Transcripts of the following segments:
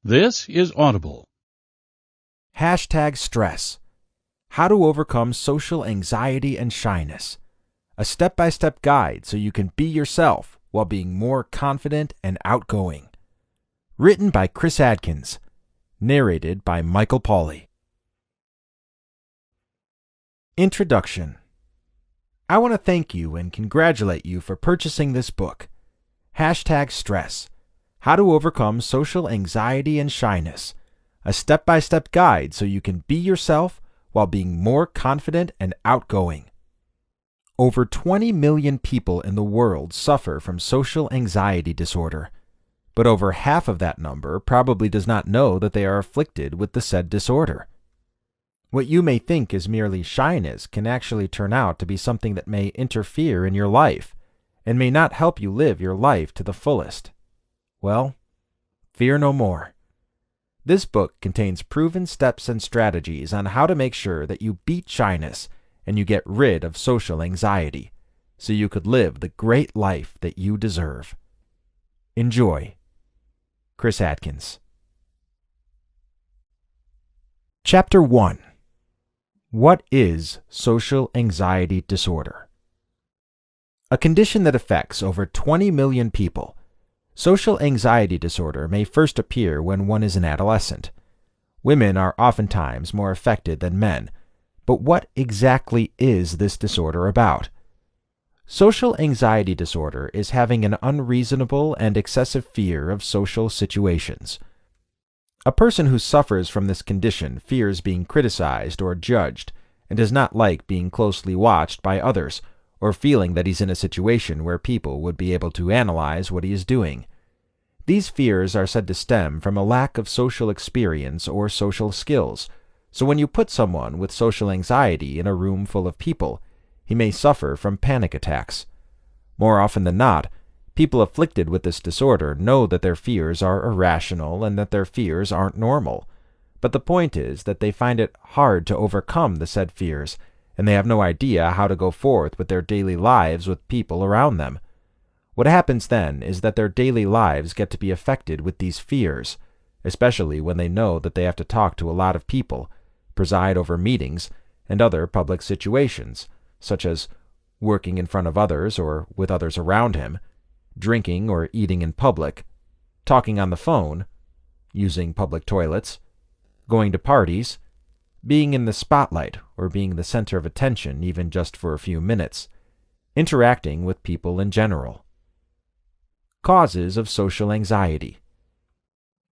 This is Audible. #stress. How to overcome social anxiety and shyness. A step-by-step guide so you can be yourself while being more confident and outgoing. Written by Chris Adkins. Narrated by Michael Pauly. Introduction. I want to thank you and congratulate you for purchasing this book. #stress. How to overcome social anxiety and shyness. A step-by-step guide so you can be yourself while being more confident and outgoing. Over 20 million people in the world suffer from social anxiety disorder, but over half of that number probably does not know that they are afflicted with the said disorder. What you may think is merely shyness can actually turn out to be something that may interfere in your life and may not help you live your life to the fullest. Well, fear no more. This book contains proven steps and strategies on how to make sure that you beat shyness and you get rid of social anxiety, so you could live the great life that you deserve. Enjoy. Chris Adkins. Chapter 1. What is social anxiety disorder? A condition that affects over 20 million people. Social anxiety disorder may first appear when one is an adolescent. Women are oftentimes more affected than men, but what exactly is this disorder about? Social anxiety disorder is having an unreasonable and excessive fear of social situations. A person who suffers from this condition fears being criticized or judged and does not like being closely watched by others, or feeling that he's in a situation where people would be able to analyze what he is doing. These fears are said to stem from a lack of social experience or social skills, so when you put someone with social anxiety in a room full of people, he may suffer from panic attacks. More often than not, people afflicted with this disorder know that their fears are irrational and that their fears aren't normal, but the point is that they find it hard to overcome the said fears, and they have no idea how to go forth with their daily lives with people around them. What happens then is that their daily lives get to be affected with these fears, especially when they know that they have to talk to a lot of people, preside over meetings, and other public situations, such as working in front of others or with others around him, drinking or eating in public, talking on the phone, using public toilets, going to parties, being in the spotlight or being the center of attention even just for a few minutes, interacting with people in general. Causes of social anxiety.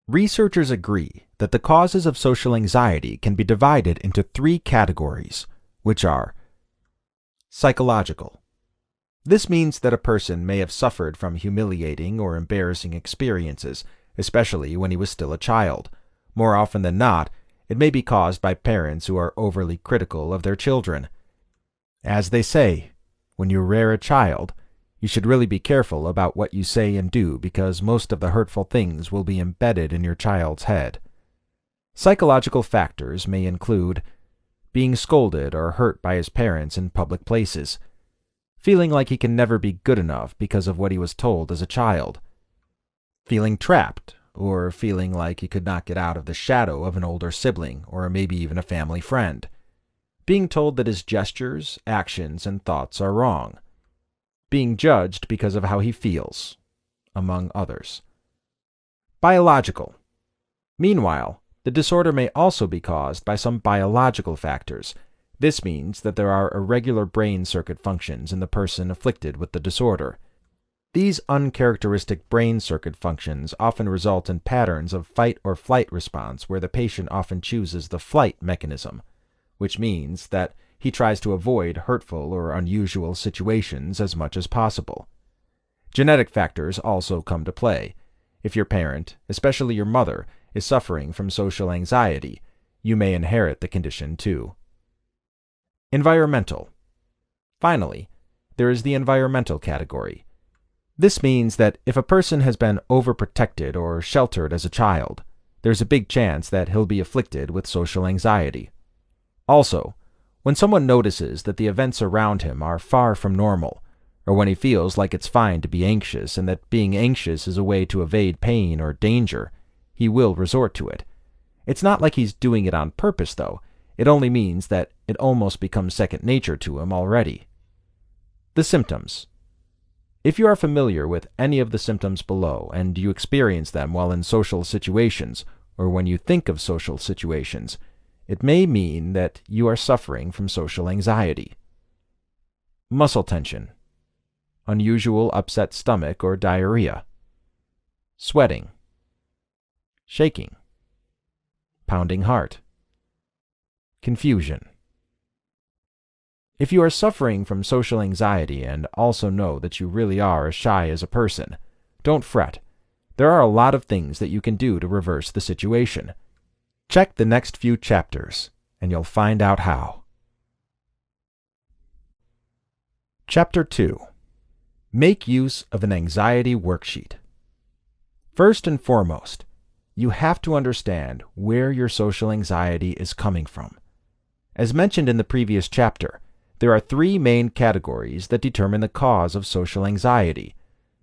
Researchers agree that the causes of social anxiety can be divided into 3 categories, which are psychological. This means that a person may have suffered from humiliating or embarrassing experiences, especially when he was still a child. More often than not, it may be caused by parents who are overly critical of their children. As they say, when you rear a child, you should really be careful about what you say and do because most of the hurtful things will be embedded in your child's head. Psychological factors may include being scolded or hurt by his parents in public places, feeling like he can never be good enough because of what he was told as a child, feeling trapped, or feeling like he could not get out of the shadow of an older sibling or maybe even a family friend, being told that his gestures, actions, and thoughts are wrong, being judged because of how he feels, among others. Biological. Meanwhile, the disorder may also be caused by some biological factors. This means that there are irregular brain circuit functions in the person afflicted with the disorder. These uncharacteristic brain circuit functions often result in patterns of fight or flight response where the patient often chooses the flight mechanism, which means that he tries to avoid hurtful or unusual situations as much as possible. Genetic factors also come to play. If your parent, especially your mother, is suffering from social anxiety, you may inherit the condition too. Environmental. Finally, there is the environmental category. This means that if a person has been overprotected or sheltered as a child, there's a big chance that he'll be afflicted with social anxiety. Also, when someone notices that the events around him are far from normal, or when he feels like it's fine to be anxious and that being anxious is a way to evade pain or danger, he will resort to it. It's not like he's doing it on purpose, though. It only means that it almost becomes second nature to him already. The symptoms. If you are familiar with any of the symptoms below, and you experience them while in social situations, or when you think of social situations, it may mean that you are suffering from social anxiety. Muscle tension. Unusual upset stomach or diarrhea. Sweating. Shaking. Pounding heart. Confusion. If you are suffering from social anxiety and also know that you really are as shy as a person, don't fret. There are a lot of things that you can do to reverse the situation. Check the next few chapters, and you'll find out how. Chapter 2. Make use of an anxiety worksheet. First and foremost, you have to understand where your social anxiety is coming from. As mentioned in the previous chapter, there are 3 main categories that determine the cause of social anxiety.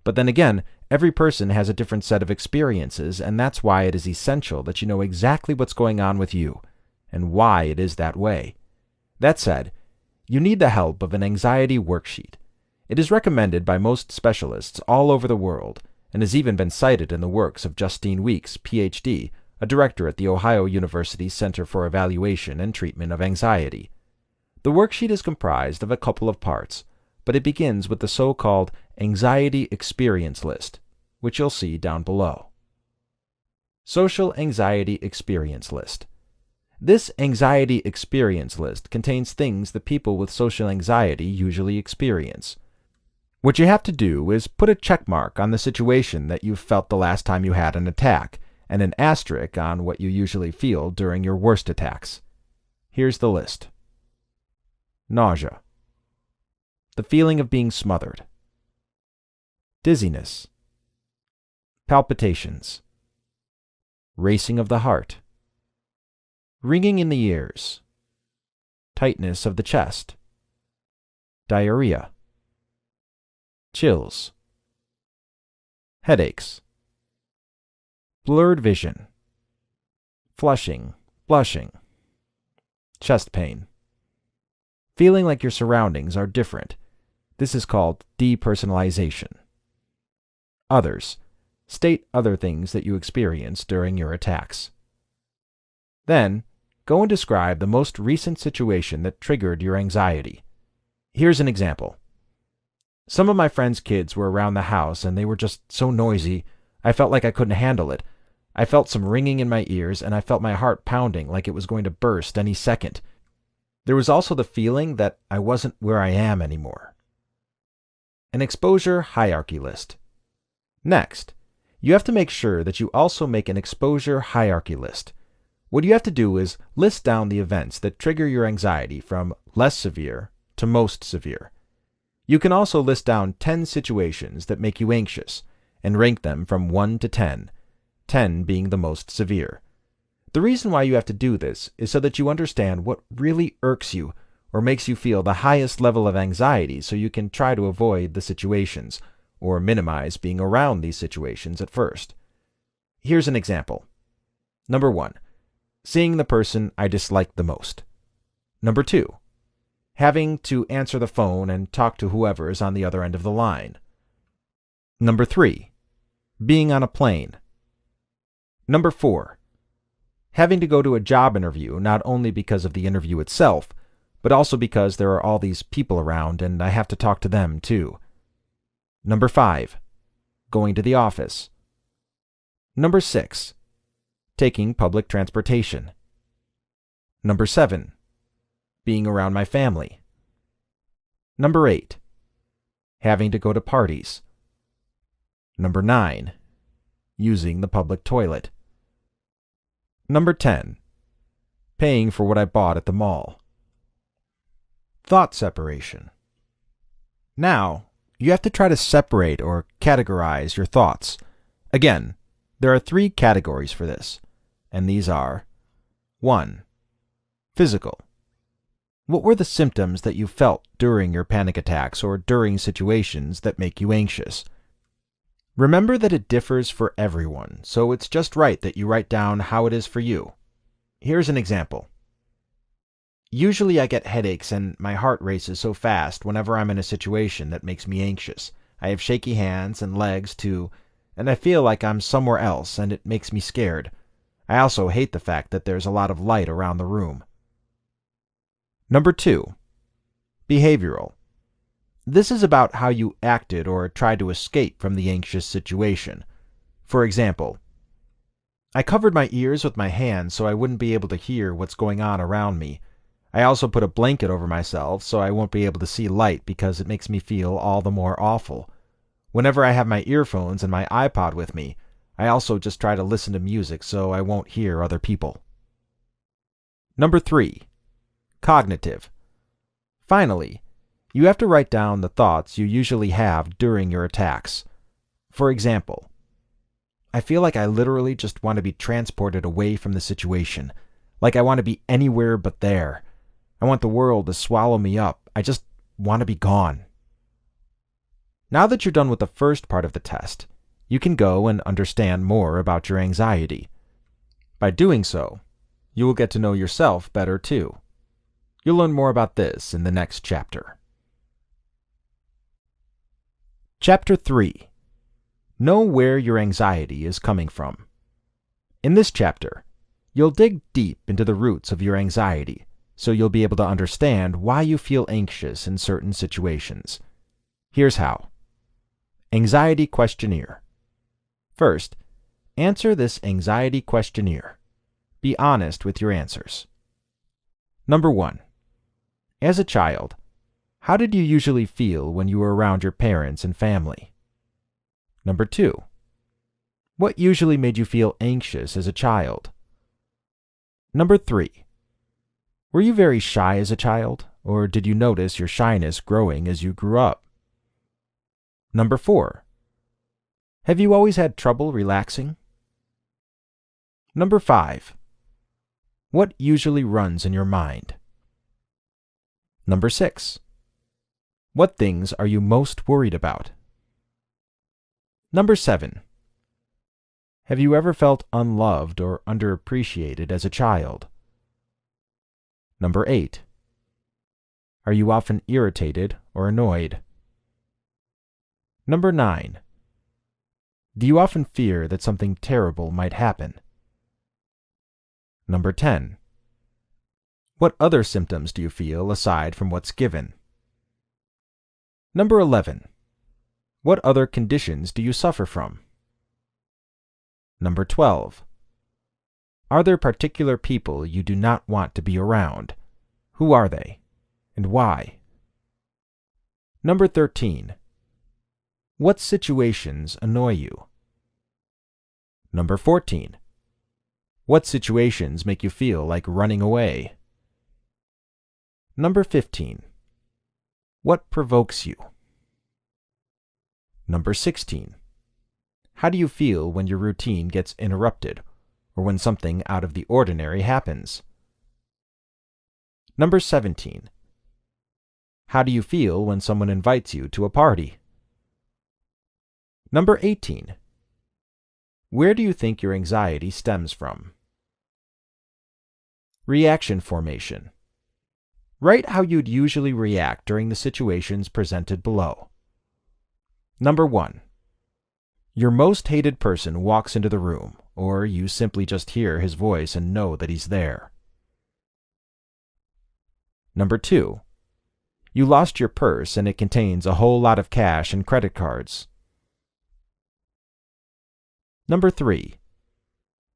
But then again, every person has a different set of experiences, and that's why it is essential that you know exactly what's going on with you and why it is that way. That said, you need the help of an anxiety worksheet. It is recommended by most specialists all over the world and has even been cited in the works of Justine Weeks, Ph.D., a director at the Ohio University Center for Evaluation and Treatment of Anxiety. The worksheet is comprised of a couple of parts, but it begins with the so-called Anxiety Experience List, which you'll see down below. Social Anxiety Experience List. This Anxiety Experience List contains things that people with social anxiety usually experience. What you have to do is put a check mark on the situation that you felt the last time you had an attack, and an asterisk on what you usually feel during your worst attacks. Here's the list. Nausea. The feeling of being smothered. Dizziness. Palpitations. Racing of the heart. Ringing in the ears. Tightness of the chest. Diarrhea. Chills. Headaches. Blurred vision. Flushing, blushing. Chest pain. Feeling like your surroundings are different. This is called depersonalization. Others. State other things that you experience during your attacks. Then, go and describe the most recent situation that triggered your anxiety. Here's an example. Some of my friends' kids were around the house and they were just so noisy, I felt like I couldn't handle it. I felt some ringing in my ears and I felt my heart pounding like it was going to burst any second. There was also the feeling that I wasn't where I am anymore. An exposure hierarchy list. Next, you have to make sure that you also make an exposure hierarchy list. What you have to do is list down the events that trigger your anxiety from less severe to most severe. You can also list down 10 situations that make you anxious and rank them from 1 to 10, 10 being the most severe. The reason why you have to do this is so that you understand what really irks you or makes you feel the highest level of anxiety so you can try to avoid the situations or minimize being around these situations at first. Here's an example. Number 1. Seeing the person I dislike the most. Number 2. Having to answer the phone and talk to whoever is on the other end of the line. Number 3. Being on a plane. Number 4. Having to go to a job interview not only because of the interview itself, but also because there are all these people around and I have to talk to them too. Number 5. Going to the office. Number 6. Taking public transportation. Number 7. Being around my family. Number 8. Having to go to parties. Number 9. Using the public toilet. Number 10. Paying for what I bought at the mall. Thought separation. Now, you have to try to separate or categorize your thoughts. Again, there are 3 categories for this, and these are 1. Physical. What were the symptoms that you felt during your panic attacks or during situations that make you anxious? Remember that it differs for everyone, so it's just right that you write down how it is for you. Here's an example. Usually I get headaches and my heart races so fast whenever I'm in a situation that makes me anxious. I have shaky hands and legs too, and I feel like I'm somewhere else and it makes me scared. I also hate the fact that there's a lot of light around the room. Number 2. Behavioral. This is about how you acted or tried to escape from the anxious situation. For example, I covered my ears with my hands so I wouldn't be able to hear what's going on around me. I also put a blanket over myself so I won't be able to see light because it makes me feel all the more awful. Whenever I have my earphones and my iPod with me, I also just try to listen to music so I won't hear other people. Number 3. Cognitive. Finally, you have to write down the thoughts you usually have during your attacks. For example, I feel like I literally just want to be transported away from the situation, like I want to be anywhere but there. I want the world to swallow me up. I just want to be gone. Now that you're done with the first part of the test, you can go and understand more about your anxiety. By doing so, you will get to know yourself better too. You'll learn more about this in the next chapter. Chapter 3. Know where your anxiety is coming from. In this chapter, you'll dig deep into the roots of your anxiety, so you'll be able to understand why you feel anxious in certain situations. Here's how. Anxiety questionnaire. First, answer this anxiety questionnaire. Be honest with your answers. Number 1. As a child, how did you usually feel when you were around your parents and family? Number 2. What usually made you feel anxious as a child? Number 3. Were you very shy as a child, or did you notice your shyness growing as you grew up? Number 4. Have you always had trouble relaxing? Number 5. What usually runs in your mind? Number 6. What things are you most worried about? Number 7. Have you ever felt unloved or underappreciated as a child? Number 8. Are you often irritated or annoyed? Number 9. Do you often fear that something terrible might happen? Number 10. What other symptoms do you feel aside from what's given? Number 11. What other conditions do you suffer from? Number 12. Are there particular people you do not want to be around? Who are they, and why? Number 13. What situations annoy you? Number 14. What situations make you feel like running away? Number 15. What provokes you? Number 16. How do you feel when your routine gets interrupted, or when something out of the ordinary happens? Number 17. How do you feel when someone invites you to a party? Number 18. Where do you think your anxiety stems from? Reaction formation. Write how you'd usually react during the situations presented below. Number 1. Your most hated person walks into the room, or you simply just hear his voice and know that he's there. Number 2. You lost your purse and it contains a whole lot of cash and credit cards. Number 3.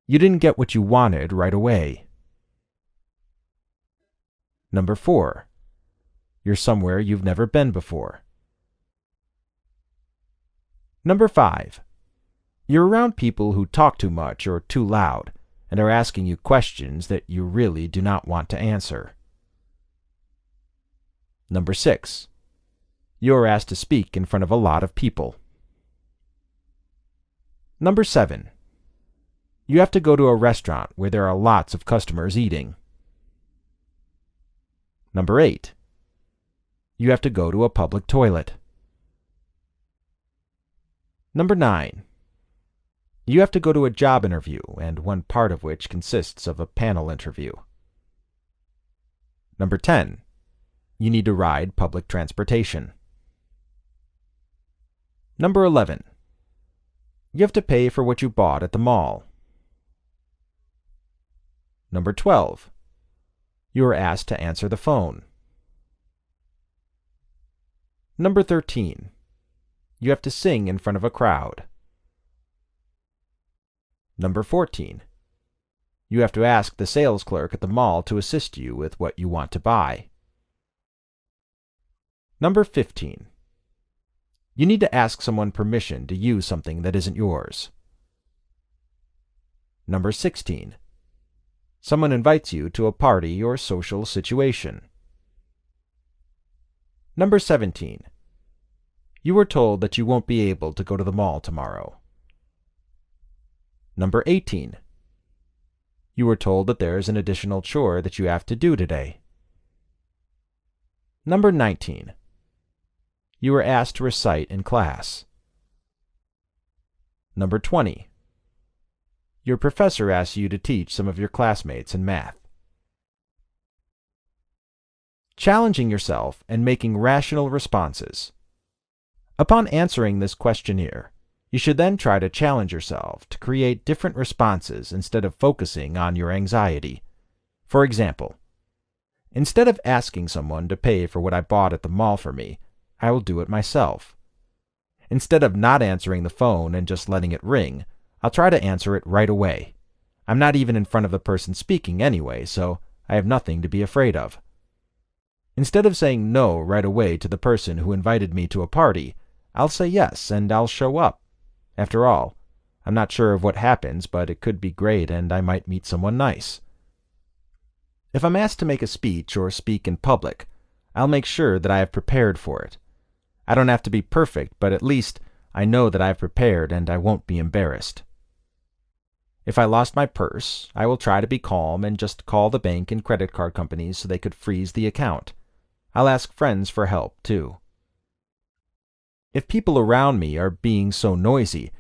You didn't get what you wanted right away. Number 4. You're somewhere you've never been before. Number 5. You're around people who talk too much or too loud and are asking you questions that you really do not want to answer. Number 6. You're asked to speak in front of a lot of people. Number 7. You have to go to a restaurant where there are lots of customers eating. Number 8. You have to go to a public toilet. Number 9. You have to go to a job interview, and one part of which consists of a panel interview. Number 10. You need to ride public transportation. Number 11. You have to pay for what you bought at the mall. Number 12. You are asked to answer the phone. Number 13. You have to sing in front of a crowd. Number 14. You have to ask the sales clerk at the mall to assist you with what you want to buy. Number 15. You need to ask someone permission to use something that isn't yours. Number 16. Someone invites you to a party or social situation. Number 17. You were told that you won't be able to go to the mall tomorrow. Number 18. You were told that there is an additional chore that you have to do today. Number 19. You were asked to recite in class. Number 20. Your professor asks you to teach some of your classmates in math. Challenging yourself and making rational responses. Upon answering this questionnaire, you should then try to challenge yourself to create different responses instead of focusing on your anxiety. For example, instead of asking someone to pay for what I bought at the mall for me, I will do it myself. Instead of not answering the phone and just letting it ring, I'll try to answer it right away. I'm not even in front of the person speaking anyway, so I have nothing to be afraid of. Instead of saying no right away to the person who invited me to a party, I'll say yes and I'll show up. After all, I'm not sure of what happens, but it could be great and I might meet someone nice. If I'm asked to make a speech or speak in public, I'll make sure that I have prepared for it. I don't have to be perfect, but at least I know that I've prepared and I won't be embarrassed. If I lost my purse, I will try to be calm and just call the bank and credit card companies so they could freeze the account. I'll ask friends for help, too. If people around me are being so noisy,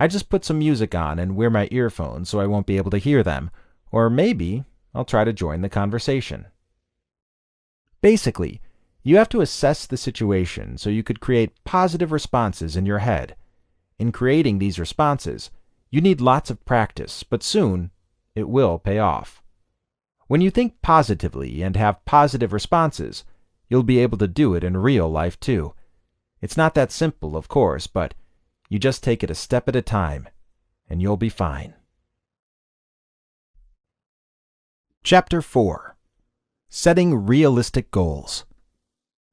I just put some music on and wear my earphones so I won't be able to hear them, or maybe I'll try to join the conversation. Basically, you have to assess the situation so you could create positive responses in your head. In creating these responses, you need lots of practice, but soon it will pay off. When you think positively and have positive responses, you'll be able to do it in real life too. It's not that simple, of course, but you just take it a step at a time, and you'll be fine. Chapter 4. Setting Realistic Goals.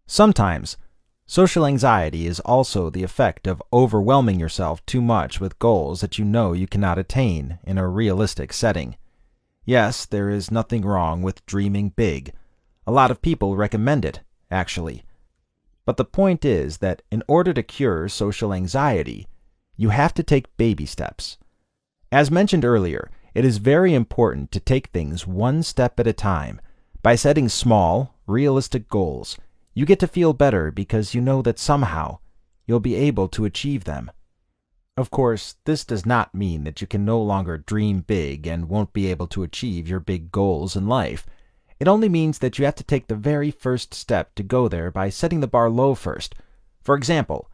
Sometimes, social anxiety is also the effect of overwhelming yourself too much with goals that you know you cannot attain in a realistic setting. Yes, there is nothing wrong with dreaming big. A lot of people recommend it, actually. But the point is that in order to cure social anxiety, you have to take baby steps. As mentioned earlier, it is very important to take things one step at a time. By setting small, realistic goals, you get to feel better because you know that somehow you'll be able to achieve them. Of course, this does not mean that you can no longer dream big and won't be able to achieve your big goals in life. It only means that you have to take the very first step to go there by setting the bar low first. For example,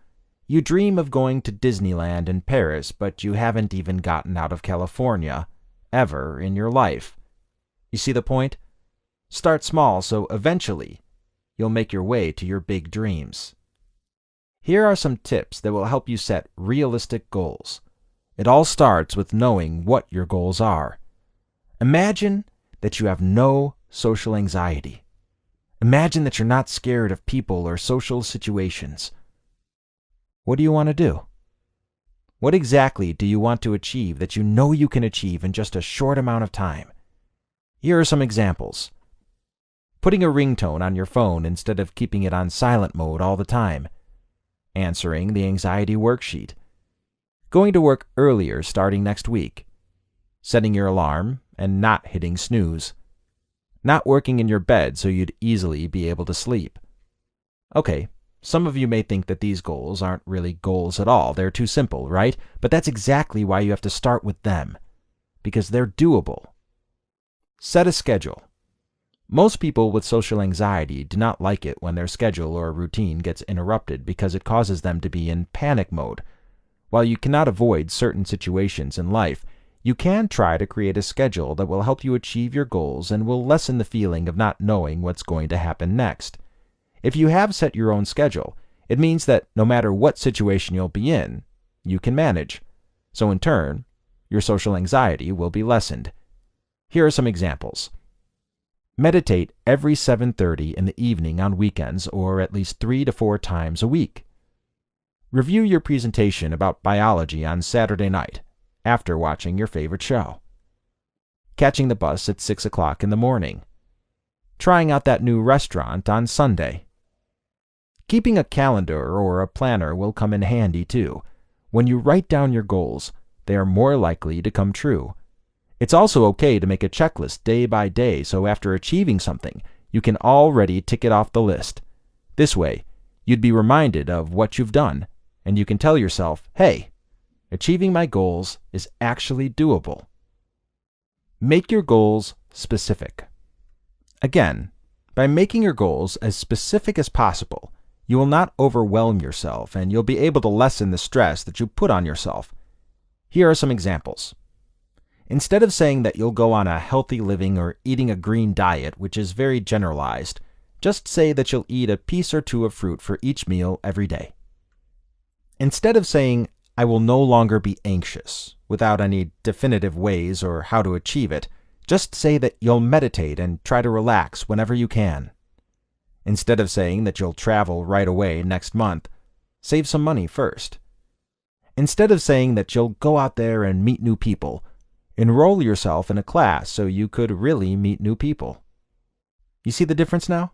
you dream of going to Disneyland in Paris, but you haven't even gotten out of California, ever in your life. You see the point? Start small so eventually you'll make your way to your big dreams. Here are some tips that will help you set realistic goals. It all starts with knowing what your goals are. Imagine that you have no social anxiety. Imagine that you're not scared of people or social situations. What do you want to do? What exactly do you want to achieve that you know you can achieve in just a short amount of time? Here are some examples. Putting a ringtone on your phone instead of keeping it on silent mode all the time. Answering the anxiety worksheet. Going to work earlier starting next week. Setting your alarm and not hitting snooze. Not working in your bed so you'd easily be able to sleep. Okay, Some of you may think that these goals aren't really goals at all. They're too simple, right? But that's exactly why you have to start with them, because they're doable. Set a schedule. Most people with social anxiety do not like it when their schedule or routine gets interrupted because it causes them to be in panic mode. While you cannot avoid certain situations in life, you can try to create a schedule that will help you achieve your goals and will lessen the feeling of not knowing what's going to happen next. If you have set your own schedule, it means that no matter what situation you'll be in, you can manage. So in turn, your social anxiety will be lessened. Here are some examples. Meditate every 7:30 in the evening on weekends, or at least 3 to 4 times a week. Review your presentation about biology on Saturday night after watching your favorite show. Catching the bus at 6 o'clock in the morning. Trying out that new restaurant on Sunday. Keeping a calendar or a planner will come in handy too. When you write down your goals, they are more likely to come true. It's also okay to make a checklist day by day, so after achieving something, you can already tick it off the list. This way, you'd be reminded of what you've done, and you can tell yourself, hey, achieving my goals is actually doable. Make your goals specific. Again, by making your goals as specific as possible, you will not overwhelm yourself, and you'll be able to lessen the stress that you put on yourself. Here are some examples. Instead of saying that you'll go on a healthy living or eating a green diet, which is very generalized, just say that you'll eat a piece or two of fruit for each meal every day. Instead of saying, I will no longer be anxious, without any definitive ways or how to achieve it, just say that you'll meditate and try to relax whenever you can. Instead of saying that you'll travel right away next month, save some money first. Instead of saying that you'll go out there and meet new people, enroll yourself in a class so you could really meet new people. You see the difference now?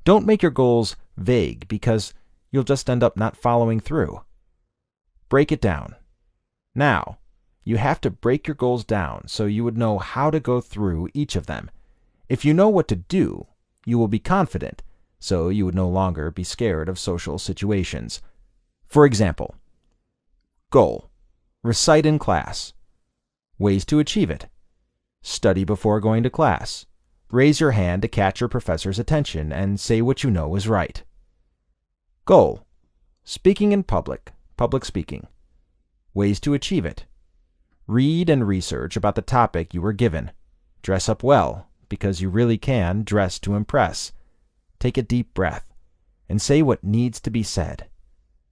Don't make your goals vague because you'll just end up not following through. Break it down. Now, you have to break your goals down so you would know how to go through each of them. If you know what to do, you will be confident, so you would no longer be scared of social situations. For example, goal: recite in class. Ways to achieve it: study before going to class. Raise your hand to catch your professor's attention and say what you know is right. Goal: speaking in public, public speaking. Ways to achieve it: read and research about the topic you were given. Dress up well, because you really can dress to impress. Take a deep breath and say what needs to be said.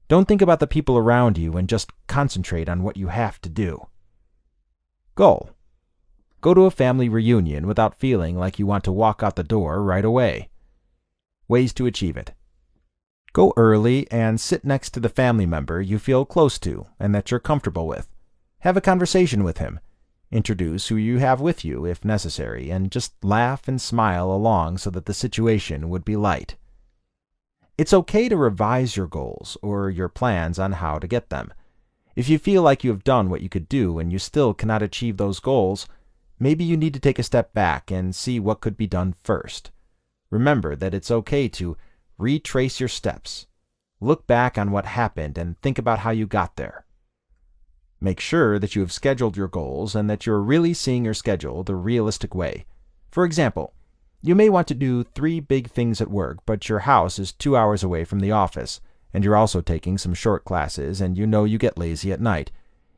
Don't think about the people around you and just concentrate on what you have to do. Goal: go to a family reunion without feeling like you want to walk out the door right away. Ways to achieve it: go early and sit next to the family member you feel close to and that you're comfortable with. Have a conversation with him. Introduce who you have with you if necessary, and just laugh and smile along so that the situation would be light. It's okay to revise your goals or your plans on how to get them. If you feel like you have done what you could do and you still cannot achieve those goals, maybe you need to take a step back and see what could be done first. Remember that it's okay to retrace your steps. Look back on what happened and think about how you got there. Make sure that you have scheduled your goals and that you're really seeing your schedule the realistic way. For example, you may want to do 3 big things at work, but your house is 2 hours away from the office, and you're also taking some short classes, and you know you get lazy at night.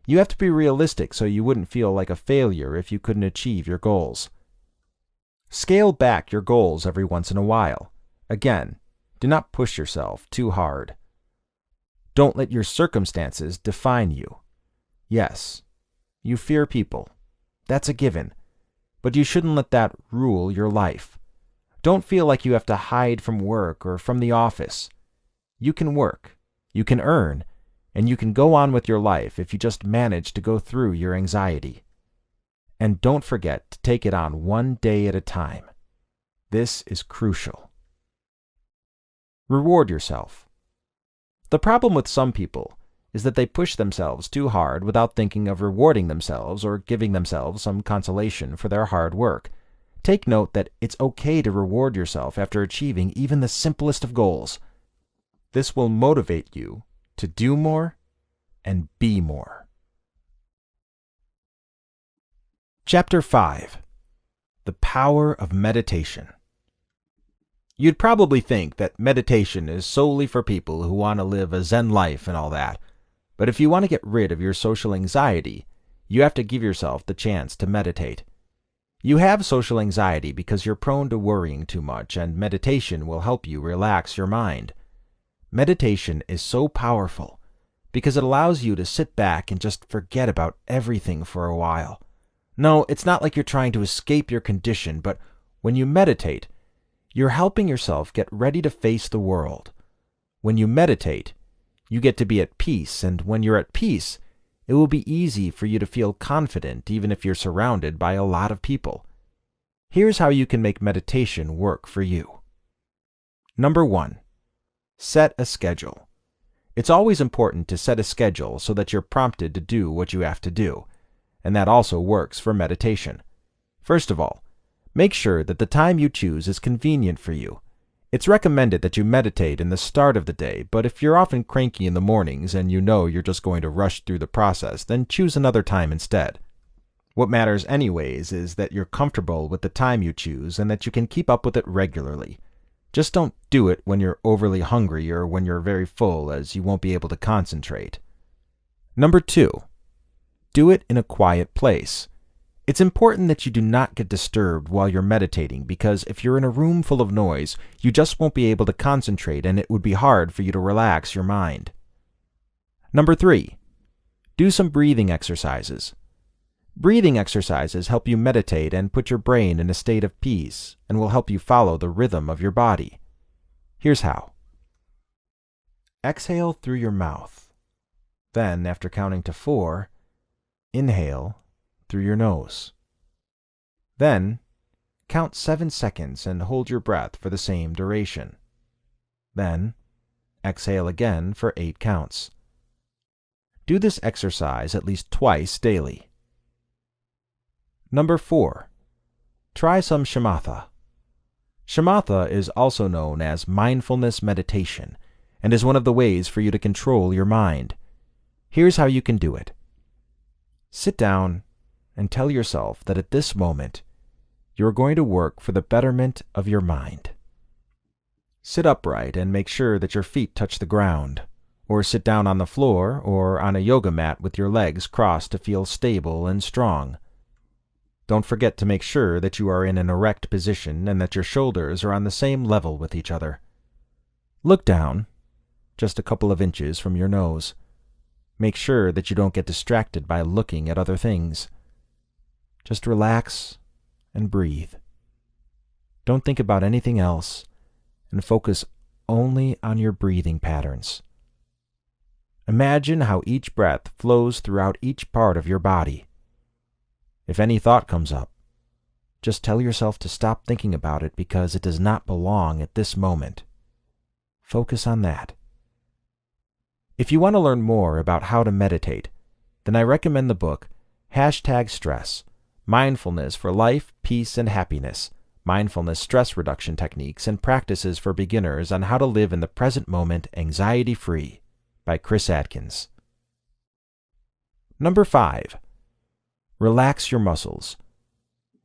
You have to be realistic so you wouldn't feel like a failure if you couldn't achieve your goals. Scale back your goals every once in a while. Again, do not push yourself too hard. Don't let your circumstances define you. Yes, you fear people. That's a given. But you shouldn't let that rule your life. Don't feel like you have to hide from work or from the office. You can work, you can earn, and you can go on with your life if you just manage to go through your anxiety. And don't forget to take it on one day at a time. This is crucial. Reward yourself. The problem with some people is that they push themselves too hard without thinking of rewarding themselves or giving themselves some consolation for their hard work. Take note that it's okay to reward yourself after achieving even the simplest of goals. This will motivate you to do more and be more. Chapter 5. The Power of Meditation. You'd probably think that meditation is solely for people who want to live a Zen life and all that, but if you want to get rid of your social anxiety, you have to give yourself the chance to meditate. You have social anxiety because you're prone to worrying too much, and meditation will help you relax your mind. Meditation is so powerful because it allows you to sit back and just forget about everything for a while. No, it's not like you're trying to escape your condition, but when you meditate, you're helping yourself get ready to face the world. When you meditate, you get to be at peace, and when you're at peace, it will be easy for you to feel confident even if you're surrounded by a lot of people. Here's how you can make meditation work for you. Number 1. Set a schedule. It's always important to set a schedule so that you're prompted to do what you have to do, and that also works for meditation. First of all, make sure that the time you choose is convenient for you. It's recommended that you meditate in the start of the day, but if you're often cranky in the mornings and you know you're just going to rush through the process, then choose another time instead. What matters anyways is that you're comfortable with the time you choose and that you can keep up with it regularly. Just don't do it when you're overly hungry or when you're very full, as you won't be able to concentrate. Number 2. Do it in a quiet place. It's important that you do not get disturbed while you're meditating, because if you're in a room full of noise, you just won't be able to concentrate and it would be hard for you to relax your mind. Number 3. Do some breathing exercises. Breathing exercises help you meditate and put your brain in a state of peace and will help you follow the rhythm of your body. Here's how. Exhale through your mouth. Then, after counting to 4, inhale through your nose. Then, count 7 seconds and hold your breath for the same duration. Then, exhale again for 8 counts. Do this exercise at least twice daily. Number 4. Try some shamatha. Shamatha is also known as mindfulness meditation and is one of the ways for you to control your mind. Here's how you can do it. Sit down and tell yourself that at this moment, you're going to work for the betterment of your mind. Sit upright and make sure that your feet touch the ground, or sit down on the floor or on a yoga mat with your legs crossed to feel stable and strong. Don't forget to make sure that you are in an erect position and that your shoulders are on the same level with each other. Look down, just a couple of inches from your nose. Make sure that you don't get distracted by looking at other things. Just relax and breathe. Don't think about anything else and focus only on your breathing patterns. Imagine how each breath flows throughout each part of your body. If any thought comes up, just tell yourself to stop thinking about it because it does not belong at this moment. Focus on that. If you want to learn more about how to meditate, then I recommend the book #Stress, Mindfulness for Life, Peace, and Happiness, Mindfulness Stress Reduction Techniques and Practices for Beginners on How to Live in the Present Moment Anxiety-Free by Chris Atkins. Number 5. Relax your muscles.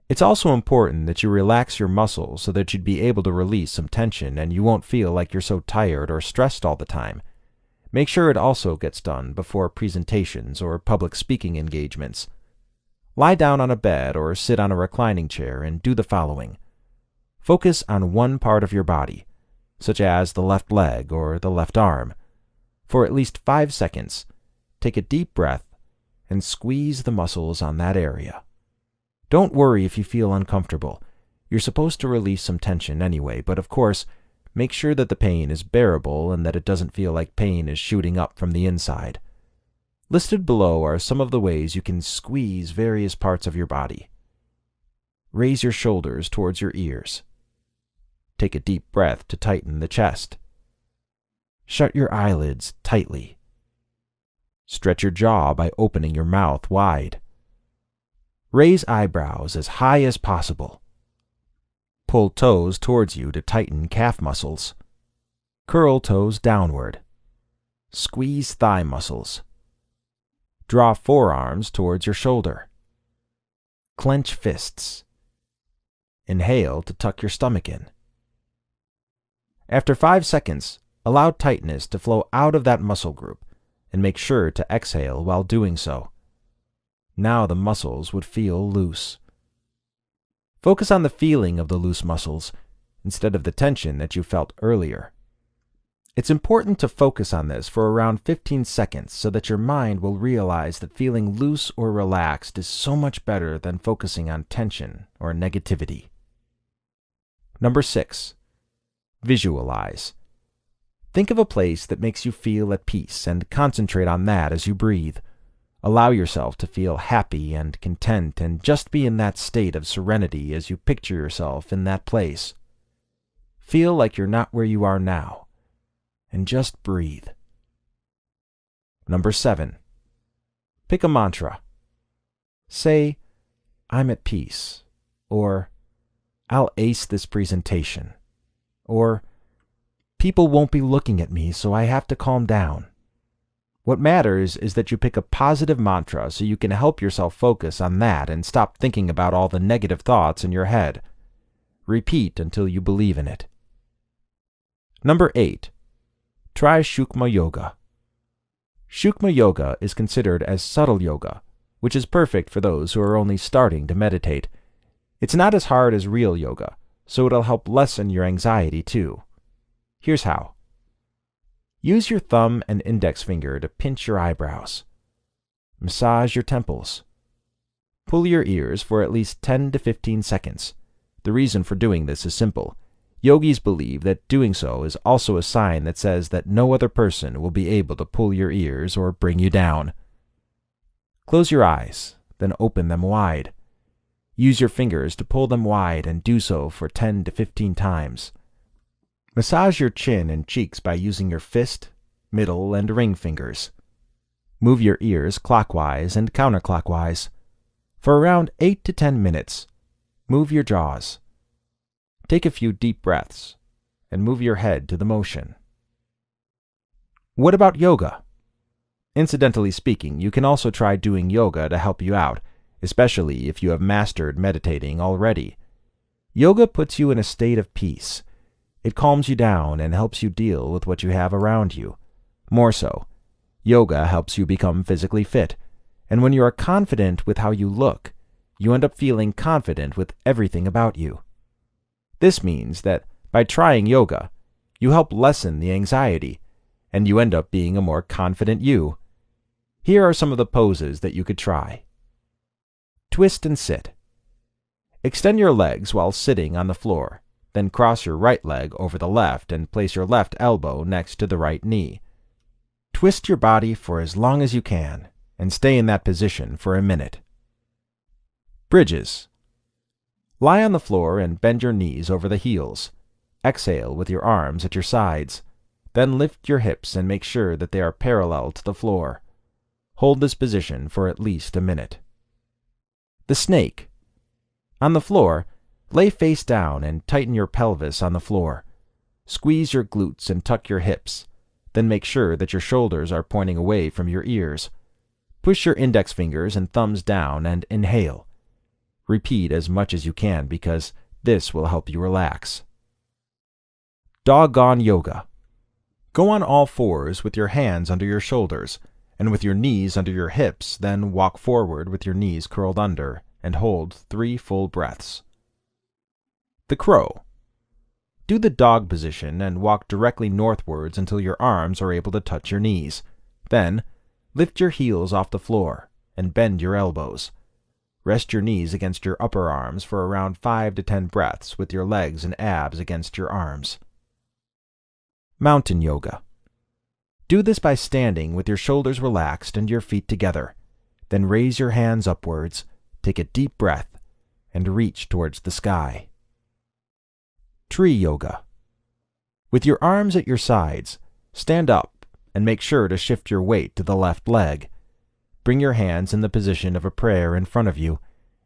It's also important that you relax your muscles so that you'd be able to release some tension and you won't feel like you're so tired or stressed all the time. Make sure it also gets done before presentations or public speaking engagements. Lie down on a bed or sit on a reclining chair and do the following. Focus on one part of your body, such as the left leg or the left arm. For at least 5 seconds, take a deep breath and squeeze the muscles on that area. Don't worry if you feel uncomfortable. You're supposed to release some tension anyway, but of course, make sure that the pain is bearable and that it doesn't feel like pain is shooting up from the inside. Listed below are some of the ways you can squeeze various parts of your body. Raise your shoulders towards your ears. Take a deep breath to tighten the chest. Shut your eyelids tightly. Stretch your jaw by opening your mouth wide. Raise eyebrows as high as possible. Pull toes towards you to tighten calf muscles. Curl toes downward. Squeeze thigh muscles. Draw forearms towards your shoulder. Clench fists. Inhale to tuck your stomach in. After 5 seconds, allow tightness to flow out of that muscle group and make sure to exhale while doing so. Now the muscles would feel loose. Focus on the feeling of the loose muscles instead of the tension that you felt earlier. It's important to focus on this for around 15 seconds so that your mind will realize that feeling loose or relaxed is so much better than focusing on tension or negativity. Number 6. Visualize. Think of a place that makes you feel at peace and concentrate on that as you breathe. Allow yourself to feel happy and content and just be in that state of serenity as you picture yourself in that place. Feel like you're not where you are now, and just breathe. Number 7. Pick a mantra. Say, "I'm at peace," or "I'll ace this presentation," or "People won't be looking at me, so I have to calm down." What matters is that you pick a positive mantra so you can help yourself focus on that and stop thinking about all the negative thoughts in your head. Repeat until you believe in it. Number 8. Try Shukma Yoga. Shukma Yoga is considered as subtle yoga, which is perfect for those who are only starting to meditate. It's not as hard as real yoga, so it'll help lessen your anxiety too. Here's how. Use your thumb and index finger to pinch your eyebrows. Massage your temples. Pull your ears for at least 10 to 15 seconds. The reason for doing this is simple. Yogis believe that doing so is also a sign that says that no other person will be able to pull your ears or bring you down. Close your eyes, then open them wide. Use your fingers to pull them wide and do so for 10 to 15 times. Massage your chin and cheeks by using your fist, middle, and ring fingers. Move your ears clockwise and counterclockwise. For around 8 to 10 minutes, move your jaws. Take a few deep breaths and move your head to the motion. What about yoga? Incidentally speaking, you can also try doing yoga to help you out, especially if you have mastered meditating already. Yoga puts you in a state of peace. It calms you down and helps you deal with what you have around you. More so, yoga helps you become physically fit, and when you are confident with how you look, you end up feeling confident with everything about you. This means that by trying yoga, you help lessen the anxiety, and you end up being a more confident you. Here are some of the poses that you could try. Twist and sit. Extend your legs while sitting on the floor. Then cross your right leg over the left and place your left elbow next to the right knee. Twist your body for as long as you can and stay in that position for a minute. Bridges. Lie on the floor and bend your knees over the heels. Exhale with your arms at your sides. Then lift your hips and make sure that they are parallel to the floor. Hold this position for at least a minute. The snake. On the floor, lay face down and tighten your pelvis on the floor. Squeeze your glutes and tuck your hips. Then make sure that your shoulders are pointing away from your ears. Push your index fingers and thumbs down and inhale. Repeat as much as you can because this will help you relax. Doggone yoga. Go on all fours with your hands under your shoulders and with your knees under your hips, then walk forward with your knees curled under and hold 3 full breaths. The crow. Do the dog position and walk directly northwards until your arms are able to touch your knees. Then, lift your heels off the floor and bend your elbows. Rest your knees against your upper arms for around 5 to 10 breaths with your legs and abs against your arms. Mountain yoga. Do this by standing with your shoulders relaxed and your feet together. Then raise your hands upwards, take a deep breath, and reach towards the sky. Tree yoga. With your arms at your sides, stand up and make sure to shift your weight to the left leg. Bring your hands in the position of a prayer in front of you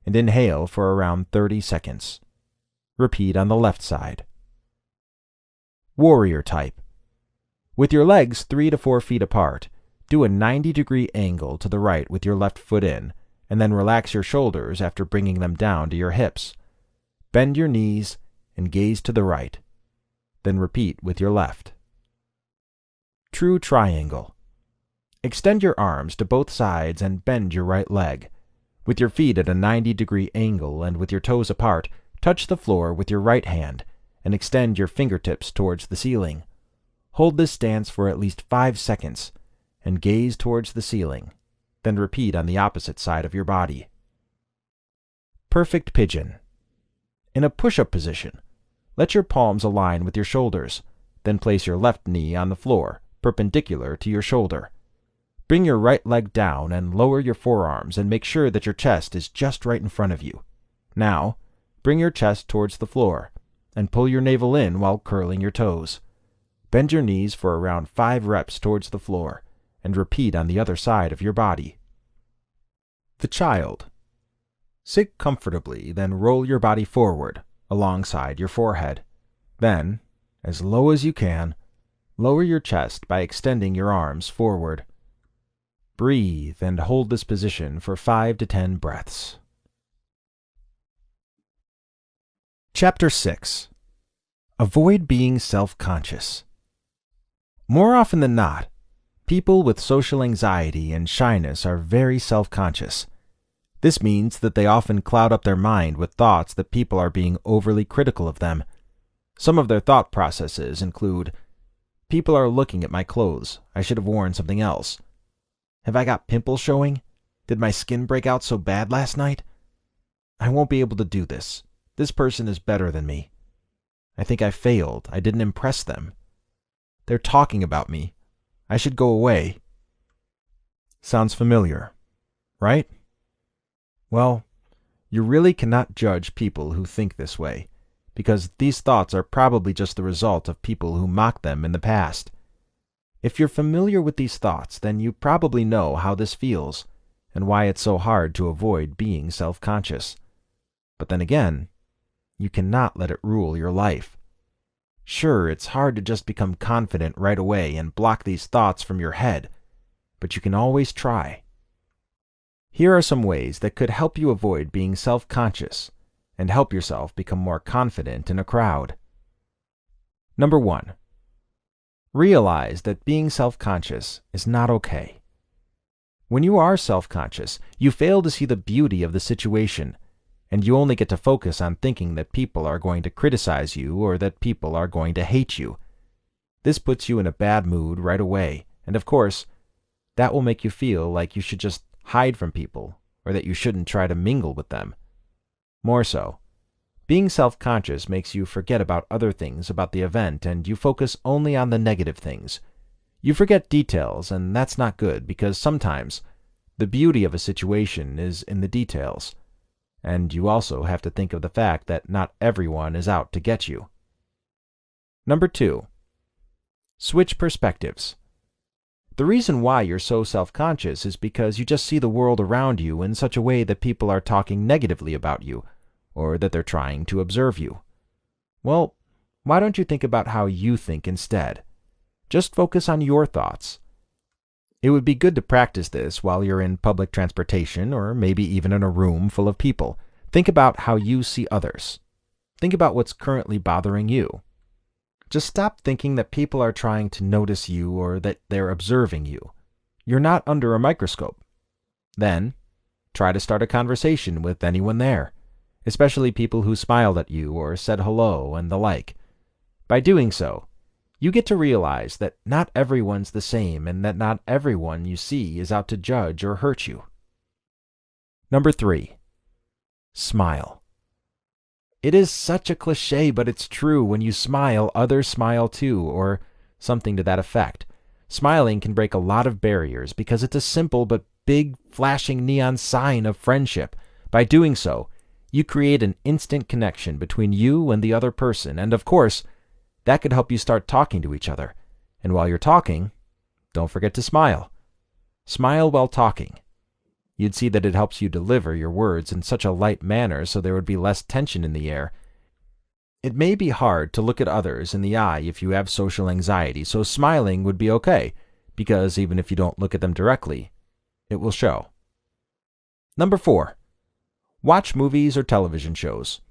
and inhale for around 30 seconds. Repeat on the left side. Warrior type. With your legs 3 to 4 feet apart, do a 90-degree angle to the right with your left foot in, and then relax your shoulders after bringing them down to your hips. Bend your knees and gaze to the right. Then repeat with your left. True triangle. Extend your arms to both sides and bend your right leg. With your feet at a 90-degree angle and with your toes apart, touch the floor with your right hand and extend your fingertips towards the ceiling. Hold this stance for at least 5 seconds and gaze towards the ceiling. Then repeat on the opposite side of your body. Perfect pigeon. In a push-up position, let your palms align with your shoulders, then place your left knee on the floor, perpendicular to your shoulder. Bring your right leg down and lower your forearms and make sure that your chest is just right in front of you. Now, bring your chest towards the floor and pull your navel in while curling your toes. Bend your knees for around 5 reps towards the floor and repeat on the other side of your body. The child. Sit comfortably, then roll your body forward alongside your forehead. Then, as low as you can, lower your chest by extending your arms forward. Breathe and hold this position for 5 to 10 breaths. Chapter 6. Avoid being self-conscious. More often than not, people with social anxiety and shyness are very self-conscious. This means that they often cloud up their mind with thoughts that people are being overly critical of them. Some of their thought processes include, people are looking at my clothes, I should have worn something else. Have I got pimples showing? Did my skin break out so bad last night? I won't be able to do this. This person is better than me. I think I failed. I didn't impress them. They're talking about me. I should go away. Sounds familiar, right? Well, you really cannot judge people who think this way, because these thoughts are probably just the result of people who mocked them in the past. If you're familiar with these thoughts, then you probably know how this feels and why it's so hard to avoid being self-conscious. But then again, you cannot let it rule your life. Sure, it's hard to just become confident right away and block these thoughts from your head, but you can always try. Here are some ways that could help you avoid being self-conscious and help yourself become more confident in a crowd. Number 1. Realize that being self-conscious is not okay. When you are self-conscious, you fail to see the beauty of the situation, and you only get to focus on thinking that people are going to criticize you or that people are going to hate you. This puts you in a bad mood right away, and of course, that will make you feel like you should just hide from people or that you shouldn't try to mingle with them. More so, being self-conscious makes you forget about other things about the event and you focus only on the negative things. You forget details, and that's not good because sometimes the beauty of a situation is in the details. And you also have to think of the fact that not everyone is out to get you. Number 2. Switch perspectives. The reason why you're so self-conscious is because you just see the world around you in such a way that people are talking negatively about you, or that they're trying to observe you. Well, why don't you think about how you think instead? Just focus on your thoughts. It would be good to practice this while you're in public transportation or maybe even in a room full of people. Think about how you see others. Think about what's currently bothering you. Just stop thinking that people are trying to notice you or that they're observing you. You're not under a microscope. Then, try to start a conversation with anyone there, especially people who smiled at you or said hello and the like. By doing so, you get to realize that not everyone's the same and that not everyone you see is out to judge or hurt you. Number 3. Smile. It is such a cliche, but it's true. When you smile, others smile too, or something to that effect. Smiling can break a lot of barriers because it's a simple but big, flashing neon sign of friendship. By doing so, you create an instant connection between you and the other person, and of course, that could help you start talking to each other. And while you're talking, don't forget to smile. Smile while talking. You'd see that it helps you deliver your words in such a light manner so there would be less tension in the air. It may be hard to look at others in the eye if you have social anxiety, so smiling would be okay, because even if you don't look at them directly, it will show. Number 4. Watch movies or television shows.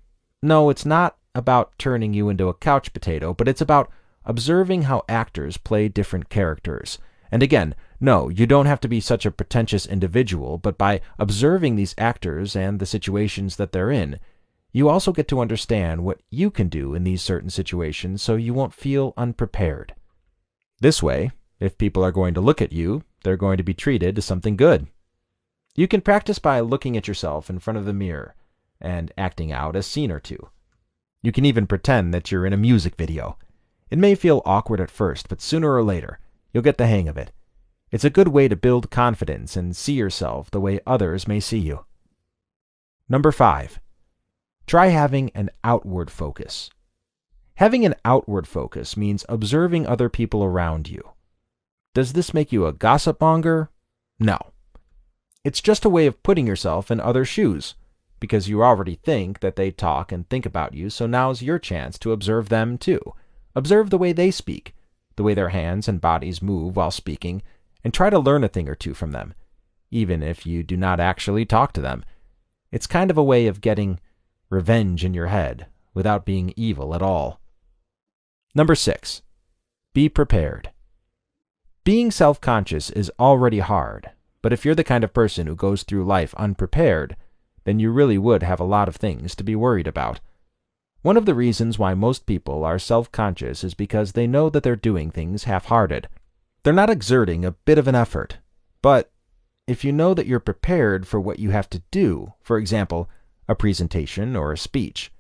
No, it's not about turning you into a couch potato, but it's about observing how actors play different characters. And again, no, you don't have to be such a pretentious individual, but by observing these actors and the situations that they're in, you also get to understand what you can do in these certain situations so you won't feel unprepared. This way, if people are going to look at you, they're going to be treated to something good. You can practice by looking at yourself in front of the mirror and acting out a scene or two. You can even pretend that you're in a music video. It may feel awkward at first, but sooner or later, you'll get the hang of it. It's a good way to build confidence and see yourself the way others may see you. Number 5. Try having an outward focus. Having an outward focus means observing other people around you. Does this make you a gossip monger? No. It's just a way of putting yourself in other shoes, because you already think that they talk and think about you, so now's your chance to observe them too. Observe the way they speak, the way their hands and bodies move while speaking, and try to learn a thing or two from them, even if you do not actually talk to them. It's kind of a way of getting revenge in your head without being evil at all. Number 6. Be prepared. Being self-conscious is already hard, but if you're the kind of person who goes through life unprepared, then you really would have a lot of things to be worried about. One of the reasons why most people are self-conscious is because they know that they're doing things half-hearted. They're not exerting a bit of an effort. But if you know that you're prepared for what you have to do, for example, a presentation or a speech,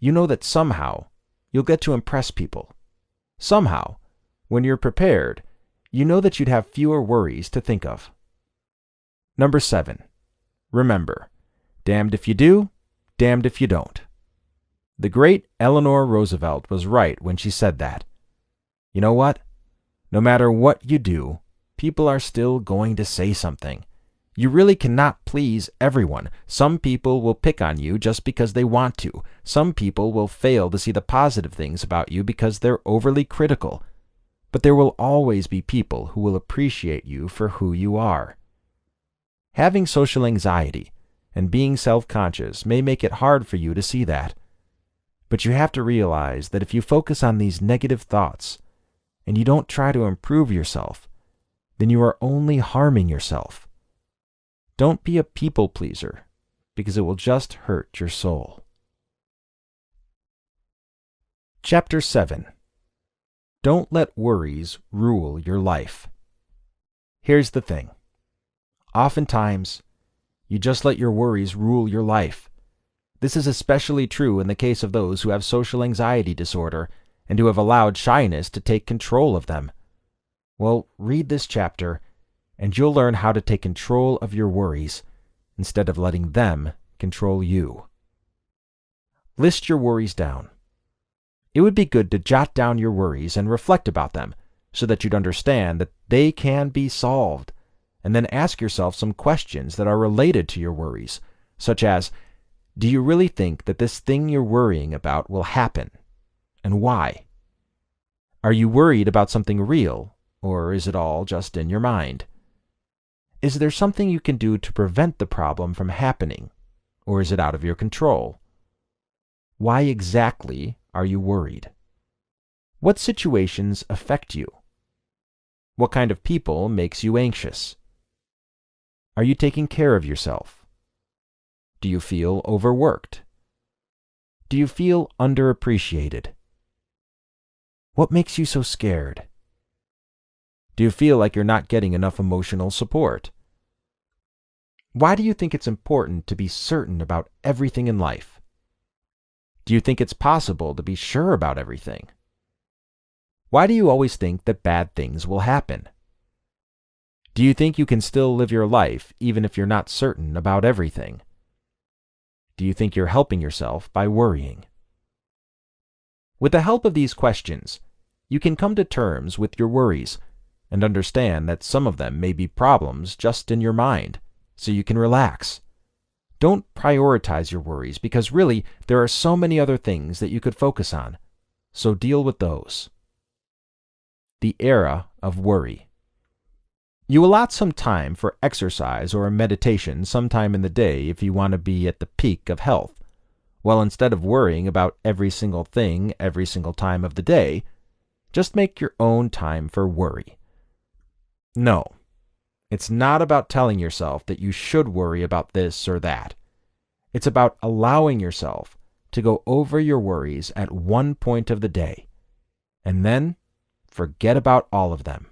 you know that somehow you'll get to impress people. Somehow, when you're prepared, you know that you'd have fewer worries to think of. Number 7. Remember, damned if you do, damned if you don't. The great Eleanor Roosevelt was right when she said that. You know what? No matter what you do, people are still going to say something. You really cannot please everyone. Some people will pick on you just because they want to. Some people will fail to see the positive things about you because they're overly critical. But there will always be people who will appreciate you for who you are. Having social anxiety and being self-conscious may make it hard for you to see that. But you have to realize that if you focus on these negative thoughts and you don't try to improve yourself, then you are only harming yourself. Don't be a people pleaser, because it will just hurt your soul. Chapter 7. Don't let worries rule your life. Here's the thing. Oftentimes, you just let your worries rule your life. This is especially true in the case of those who have social anxiety disorder and who have allowed shyness to take control of them. Well, read this chapter, and you'll learn how to take control of your worries instead of letting them control you. List your worries down. It would be good to jot down your worries and reflect about them so that you'd understand that they can be solved, and then ask yourself some questions that are related to your worries, such as, do you really think that this thing you're worrying about will happen, and why? Are you worried about something real, or is it all just in your mind? Is there something you can do to prevent the problem from happening, or is it out of your control? Why exactly are you worried? What situations affect you? What kind of people makes you anxious? Are you taking care of yourself? Do you feel overworked? Do you feel underappreciated? What makes you so scared? Do you feel like you're not getting enough emotional support? Why do you think it's important to be certain about everything in life? Do you think it's possible to be sure about everything? Why do you always think that bad things will happen? Do you think you can still live your life even if you're not certain about everything? Do you think you're helping yourself by worrying? With the help of these questions, you can come to terms with your worries and understand that some of them may be problems just in your mind, so you can relax. Don't prioritize your worries because really there are so many other things that you could focus on. So deal with those. The era of worry. You allot some time for exercise or meditation sometime in the day if you want to be at the peak of health. Well, instead of worrying about every single thing every single time of the day, just make your own time for worry. No, it's not about telling yourself that you should worry about this or that. It's about allowing yourself to go over your worries at one point of the day, and then forget about all of them.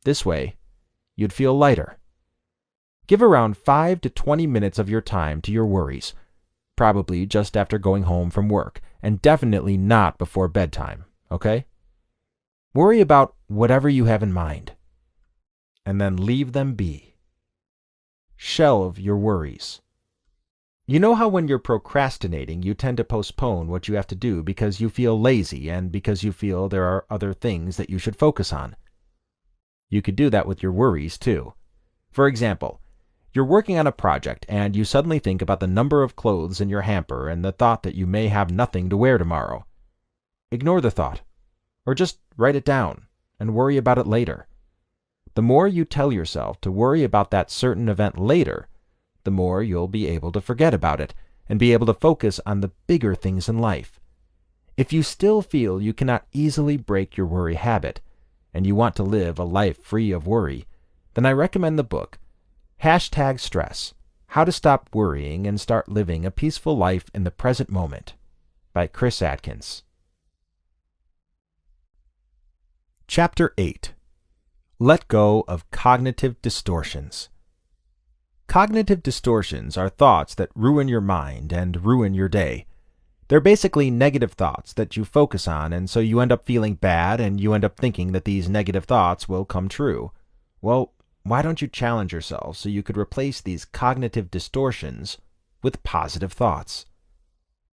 This way, you'd feel lighter. Give around 5 to 20 minutes of your time to your worries, probably just after going home from work, and definitely not before bedtime, okay? Worry about whatever you have in mind, and then leave them be. Shelve your worries. You know how when you're procrastinating, you tend to postpone what you have to do because you feel lazy and because you feel there are other things that you should focus on? You could do that with your worries, too. For example, you're working on a project and you suddenly think about the number of clothes in your hamper and the thought that you may have nothing to wear tomorrow. Ignore the thought, or just write it down and worry about it later. The more you tell yourself to worry about that certain event later, the more you'll be able to forget about it and be able to focus on the bigger things in life. If you still feel you cannot easily break your worry habit, and you want to live a life free of worry, then I recommend the book, #Stress: How to Stop Worrying and Start Living a Peaceful Life in the Present Moment, by Chris Atkins. Chapter 8. Let Go of Cognitive Distortions. Cognitive distortions are thoughts that ruin your mind and ruin your day. They're basically negative thoughts that you focus on, and so you end up feeling bad and you end up thinking that these negative thoughts will come true. Well, why don't you challenge yourself so you could replace these cognitive distortions with positive thoughts?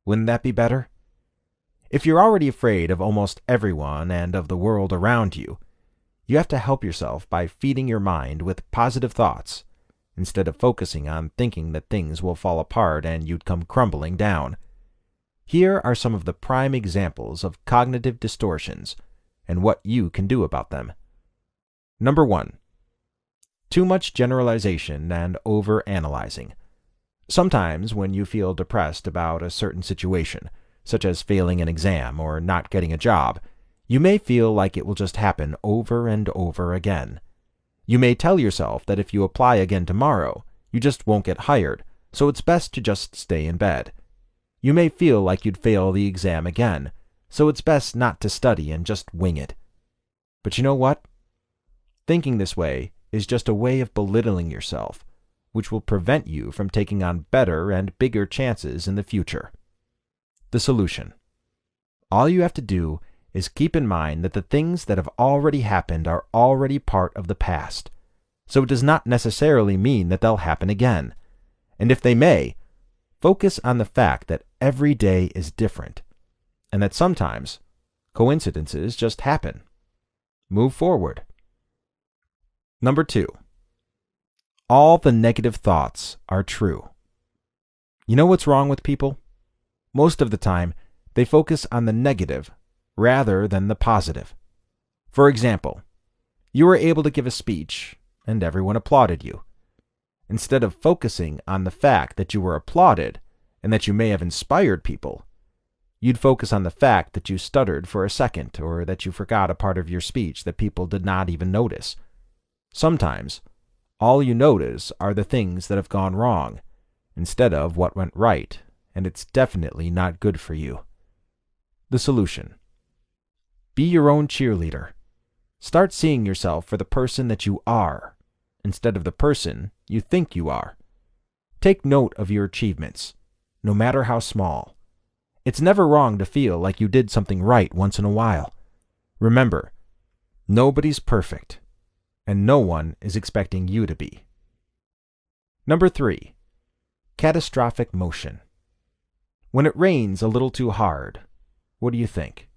Wouldn't that be better? If you're already afraid of almost everyone and of the world around you, you have to help yourself by feeding your mind with positive thoughts, instead of focusing on thinking that things will fall apart and you'd come crumbling down. Here are some of the prime examples of cognitive distortions and what you can do about them. Number 1. Too much generalization and over-analyzing. Sometimes when you feel depressed about a certain situation, such as failing an exam or not getting a job, you may feel like it will just happen over and over again. You may tell yourself that if you apply again tomorrow, you just won't get hired, so it's best to just stay in bed. You may feel like you'd fail the exam again, so it's best not to study and just wing it. But you know what? Thinking this way is just a way of belittling yourself, which will prevent you from taking on better and bigger chances in the future. The solution. All you have to do is keep in mind that the things that have already happened are already part of the past, so it does not necessarily mean that they'll happen again. And if they may, focus on the fact that every day is different, and that sometimes coincidences just happen. Move forward. Number 2. All the negative thoughts are true. You know what's wrong with people? Most of the time, they focus on the negative rather than the positive. For example, you were able to give a speech and everyone applauded you. Instead of focusing on the fact that you were applauded and that you may have inspired people, you'd focus on the fact that you stuttered for a second or that you forgot a part of your speech that people did not even notice. Sometimes, all you notice are the things that have gone wrong instead of what went right, and it's definitely not good for you. The solution. Be your own cheerleader. Start seeing yourself for the person that you are, instead of the person you think you are. Take note of your achievements, no matter how small. It's never wrong to feel like you did something right once in a while. Remember, nobody's perfect, and no one is expecting you to be. Number 3. Catastrophic motion. When it rains a little too hard, what do you think?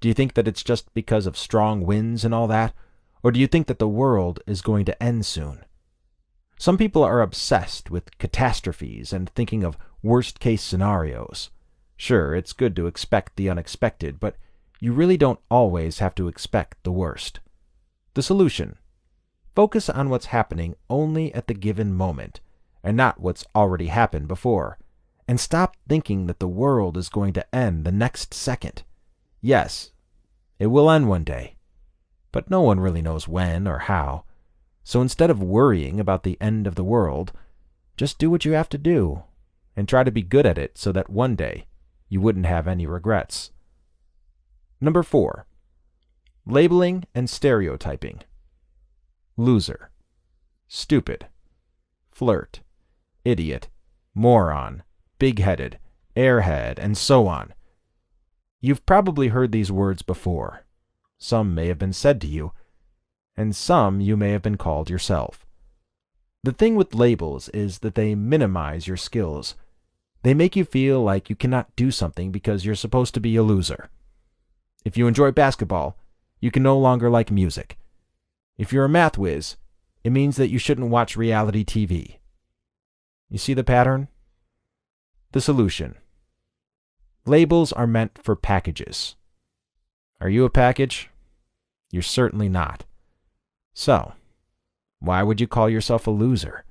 Do you think that it's just because of strong winds and all that? Or do you think that the world is going to end soon? Some people are obsessed with catastrophes and thinking of worst-case scenarios. Sure, it's good to expect the unexpected, but you really don't always have to expect the worst. The solution: focus on what's happening only at the given moment, and not what's already happened before. And stop thinking that the world is going to end the next second. Yes, it will end one day, but no one really knows when or how. So instead of worrying about the end of the world, just do what you have to do, and try to be good at it so that one day you wouldn't have any regrets. Number 4. Labeling and stereotyping. Loser, stupid, flirt, idiot, moron, big-headed, airhead, and so on. You've probably heard these words before. Some may have been said to you, and some you may have been called yourself. The thing with labels is that they minimize your skills. They make you feel like you cannot do something because you're supposed to be a loser. If you enjoy basketball, you can no longer like music. If you're a math whiz, it means that you shouldn't watch reality TV. You see the pattern? The solution: labels are meant for packages. Are you a package? You're certainly not. So, why would you call yourself a loser?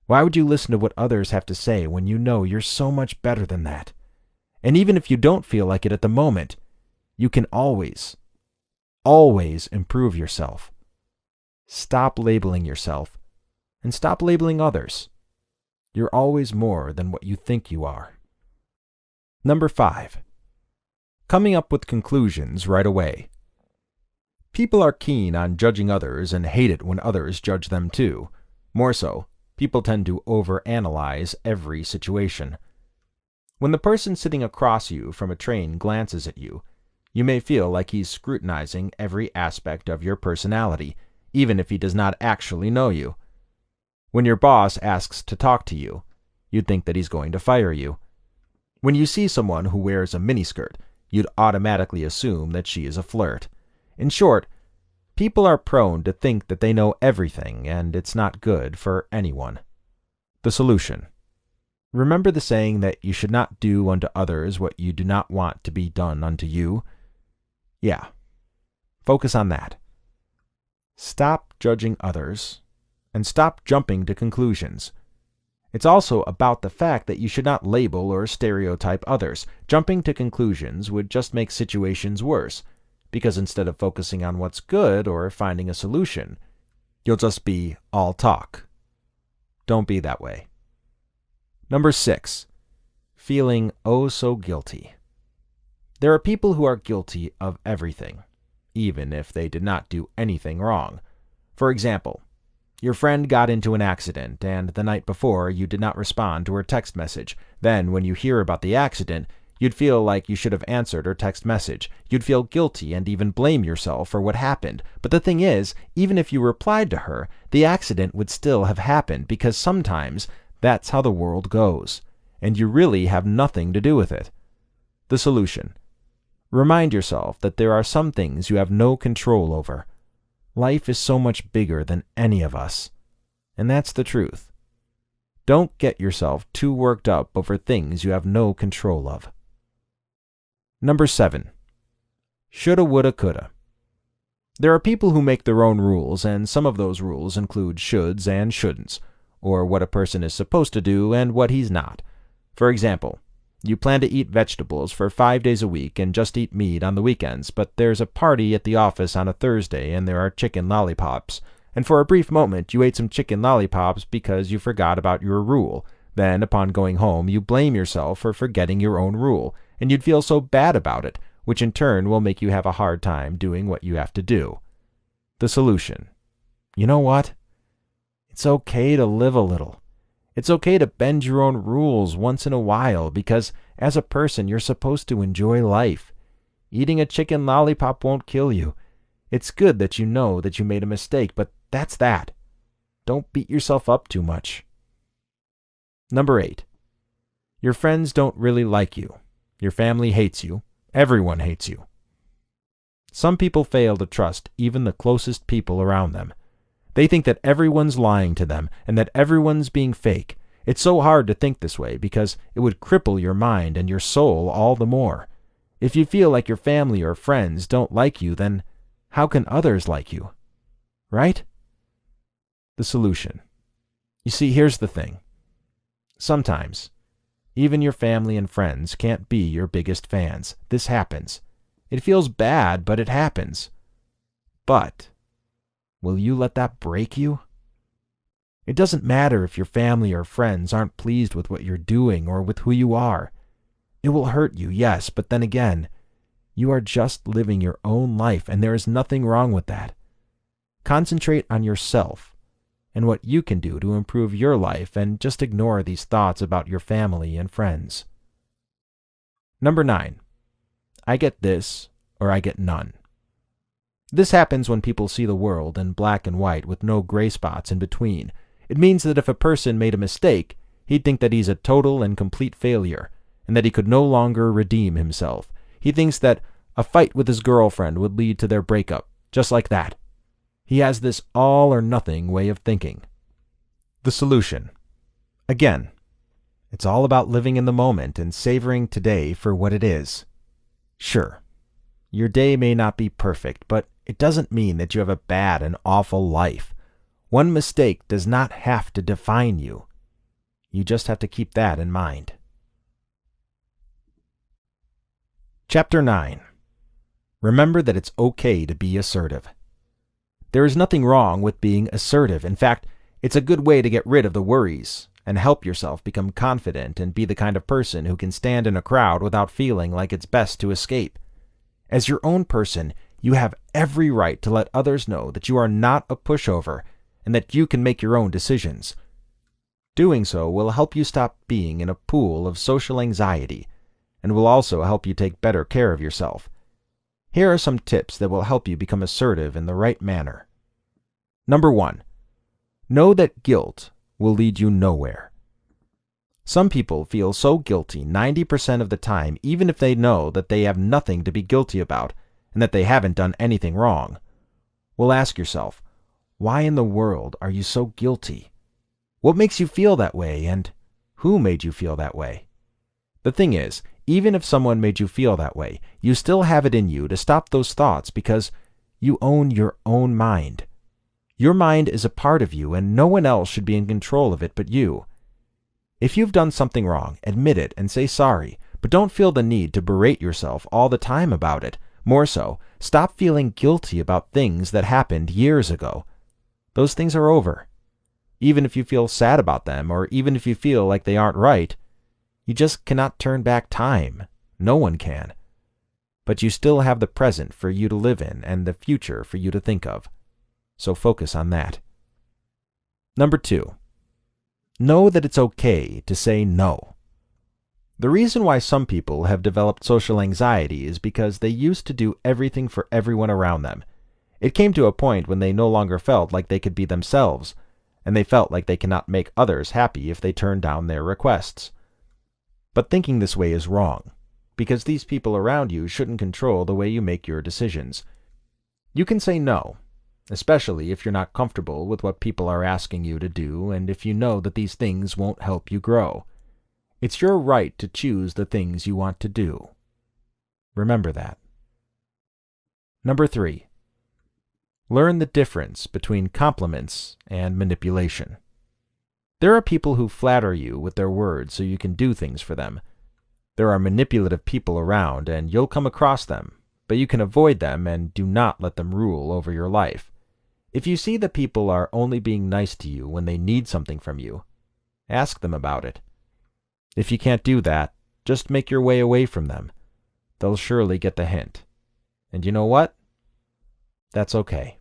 Why would you listen to what others have to say when you know you're so much better than that? And even if you don't feel like it at the moment, you can always improve yourself. Stop labeling yourself, and stop labeling others. You're always more than what you think you are. Number 5. Coming up with conclusions right away. People are keen on judging others and hate it when others judge them too. More so, people tend to overanalyze every situation. When the person sitting across you from a train glances at you, you may feel like he's scrutinizing every aspect of your personality, even if he does not actually know you. When your boss asks to talk to you, you'd think that he's going to fire you. When you see someone who wears a miniskirt, you'd automatically assume that she is a flirt. In short, people are prone to think that they know everything, and it's not good for anyone. The solution: remember the saying that you should not do unto others what you do not want to be done unto you? Yeah, focus on that. Stop judging others, and stop jumping to conclusions. It's also about the fact that you should not label or stereotype others. Jumping to conclusions would just make situations worse, because instead of focusing on what's good or finding a solution, you'll just be all talk. Don't be that way. Number 6. Feeling oh so guilty. There are people who are guilty of everything, even if they did not do anything wrong. For example, your friend got into an accident, and the night before you did not respond to her text message. Then, when you hear about the accident, you'd feel like you should have answered her text message. You'd feel guilty and even blame yourself for what happened. But the thing is, even if you replied to her, the accident would still have happened, because sometimes that's how the world goes, and you really have nothing to do with it. The solution: remind yourself that there are some things you have no control over. Life is so much bigger than any of us, and that's the truth. Don't get yourself too worked up over things you have no control of. Number 7. Shoulda, woulda, coulda. There are people who make their own rules, and some of those rules include shoulds and shouldn'ts, or what a person is supposed to do and what he's not. For example, you plan to eat vegetables for 5 days a week and just eat meat on the weekends, but there's a party at the office on a Thursday and there are chicken lollipops. And for a brief moment you ate some chicken lollipops because you forgot about your rule. Then, upon going home, you blame yourself for forgetting your own rule, and you'd feel so bad about it, which in turn will make you have a hard time doing what you have to do. The solution: you know what? It's okay to live a little. It's okay to bend your own rules once in a while, because as a person you're supposed to enjoy life. Eating a chicken lollipop won't kill you. It's good that you know that you made a mistake, but that's that. Don't beat yourself up too much. Number 8. Your friends don't really like you. Your family hates you. Everyone hates you. Some people fail to trust even the closest people around them. They think that everyone's lying to them and that everyone's being fake. It's so hard to think this way because it would cripple your mind and your soul all the more. If you feel like your family or friends don't like you, then how can others like you? Right? The solution. You see, here's the thing. Sometimes, even your family and friends can't be your biggest fans. This happens. It feels bad, but it happens. But will you let that break you? It doesn't matter if your family or friends aren't pleased with what you're doing or with who you are. It will hurt you, yes, but then again, you are just living your own life, and there is nothing wrong with that. Concentrate on yourself and what you can do to improve your life, and just ignore these thoughts about your family and friends. Number 9. I get this, or I get none. This happens when people see the world in black and white with no gray spots in between. It means that if a person made a mistake, he'd think that he's a total and complete failure, and that he could no longer redeem himself. He thinks that a fight with his girlfriend would lead to their breakup, just like that. He has this all or nothing way of thinking. The solution. Again, it's all about living in the moment and savoring today for what it is. Sure, your day may not be perfect, but it doesn't mean that you have a bad and awful life. One mistake does not have to define you. You just have to keep that in mind. Chapter 9. Remember that it's okay to be assertive. There is nothing wrong with being assertive. In fact, it's a good way to get rid of the worries and help yourself become confident and be the kind of person who can stand in a crowd without feeling like it's best to escape. As your own person, you have every right to let others know that you are not a pushover and that you can make your own decisions. Doing so will help you stop being in a pool of social anxiety and will also help you take better care of yourself. Here are some tips that will help you become assertive in the right manner. Number 1. Know that guilt will lead you nowhere. Some people feel so guilty 90% of the time, even if they know that they have nothing to be guilty about and that they haven't done anything wrong. Well, ask yourself, why in the world are you so guilty? What makes you feel that way, and who made you feel that way? The thing is, even if someone made you feel that way, you still have it in you to stop those thoughts because you own your own mind. Your mind is a part of you, and no one else should be in control of it but you. If you've done something wrong, admit it and say sorry, but don't feel the need to berate yourself all the time about it. More so, stop feeling guilty about things that happened years ago. Those things are over. Even if you feel sad about them, or even if you feel like they aren't right, you just cannot turn back time. No one can. But you still have the present for you to live in and the future for you to think of. So focus on that. Number 2. Know that it's okay to say no. The reason why some people have developed social anxiety is because they used to do everything for everyone around them. It came to a point when they no longer felt like they could be themselves, and they felt like they cannot make others happy if they turned down their requests. But thinking this way is wrong, because these people around you shouldn't control the way you make your decisions. You can say no, especially if you're not comfortable with what people are asking you to do and if you know that these things won't help you grow. It's your right to choose the things you want to do. Remember that. Number 3. Learn the difference between compliments and manipulation. There are people who flatter you with their words so you can do things for them. There are manipulative people around, and you'll come across them, but you can avoid them and do not let them rule over your life. If you see that people are only being nice to you when they need something from you, ask them about it. If you can't do that, just make your way away from them. They'll surely get the hint. And you know what? That's okay.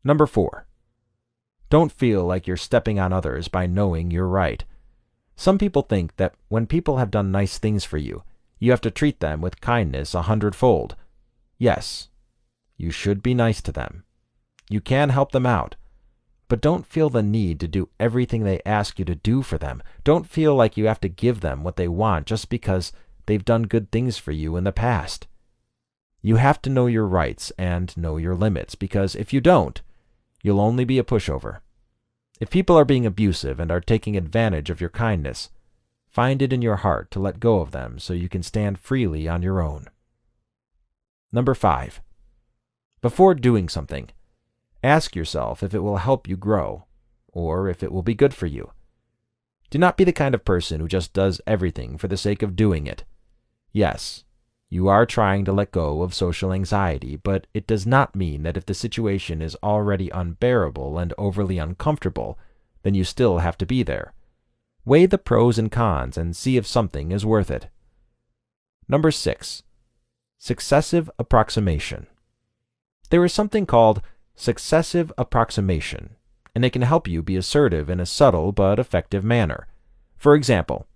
Number 4. Don't feel like you're stepping on others by knowing you're right. Some people think that when people have done nice things for you, you have to treat them with kindness 100-fold. Yes, you should be nice to them. You can help them out. But don't feel the need to do everything they ask you to do for them. Don't feel like you have to give them what they want just because they've done good things for you in the past. You have to know your rights and know your limits, because if you don't, you'll only be a pushover. If people are being abusive and are taking advantage of your kindness, find it in your heart to let go of them so you can stand freely on your own. Number 5. Before doing something, ask yourself if it will help you grow, or if it will be good for you. Do not be the kind of person who just does everything for the sake of doing it. Yes, you are trying to let go of social anxiety, but it does not mean that if the situation is already unbearable and overly uncomfortable, then you still have to be there. Weigh the pros and cons and see if something is worth it. Number 6. Successive approximation. There is something called successive approximation, and it can help you be assertive in a subtle but effective manner. For example,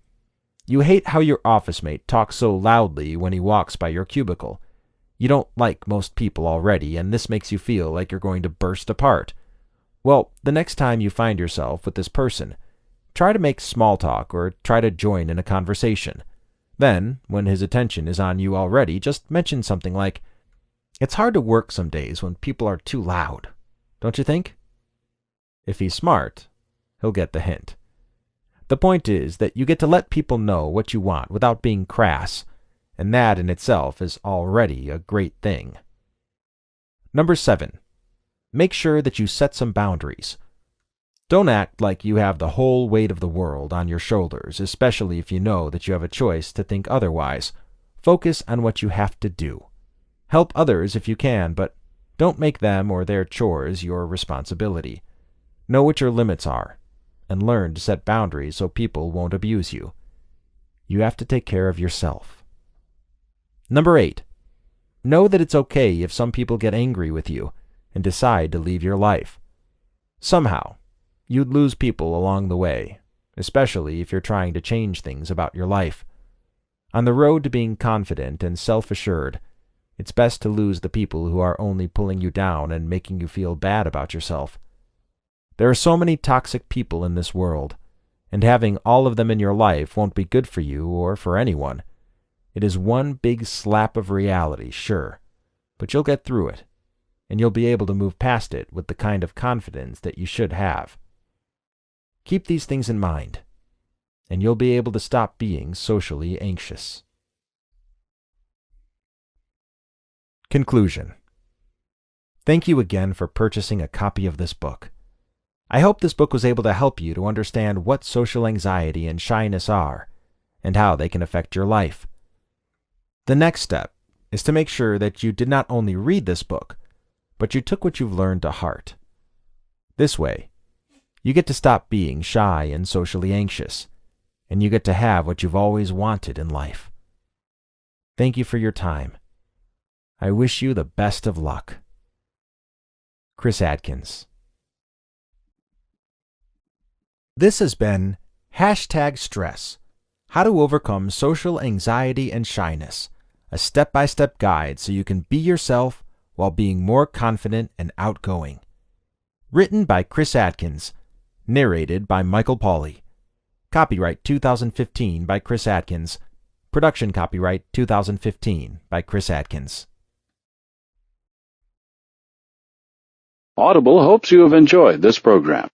you hate how your office mate talks so loudly when he walks by your cubicle. You don't like most people already, and this makes you feel like you're going to burst apart. Well, the next time you find yourself with this person, try to make small talk or try to join in a conversation. Then, when his attention is on you already, just mention something like, "It's hard to work some days when people are too loud, don't you think?" If he's smart, he'll get the hint. The point is that you get to let people know what you want without being crass, and that in itself is already a great thing. Number 7. Make sure that you set some boundaries. Don't act like you have the whole weight of the world on your shoulders, especially if you know that you have a choice to think otherwise. Focus on what you have to do. Help others if you can, but don't make them or their chores your responsibility. Know what your limits are, and learn to set boundaries so people won't abuse you. You have to take care of yourself. Number 8. Know that it's okay if some people get angry with you and decide to leave your life. Somehow, you'd lose people along the way, especially if you're trying to change things about your life. On the road to being confident and self-assured, it's best to lose the people who are only pulling you down and making you feel bad about yourself. There are so many toxic people in this world, and having all of them in your life won't be good for you or for anyone. It is one big slap of reality, sure, but you'll get through it, and you'll be able to move past it with the kind of confidence that you should have. Keep these things in mind, and you'll be able to stop being socially anxious. Conclusion. Thank you again for purchasing a copy of this book. I hope this book was able to help you to understand what social anxiety and shyness are, and how they can affect your life. The next step is to make sure that you did not only read this book, but you took what you've learned to heart. This way, you get to stop being shy and socially anxious, and you get to have what you've always wanted in life. Thank you for your time. I wish you the best of luck. Chris Adkins. This has been #Stress, How to Overcome Social Anxiety and Shyness, a step-by-step guide so you can be yourself while being more confident and outgoing. Written by Chris Adkins, narrated by Michael Pauly. Copyright 2015 by Chris Adkins. Production copyright 2015 by Chris Adkins. Audible hopes you have enjoyed this program.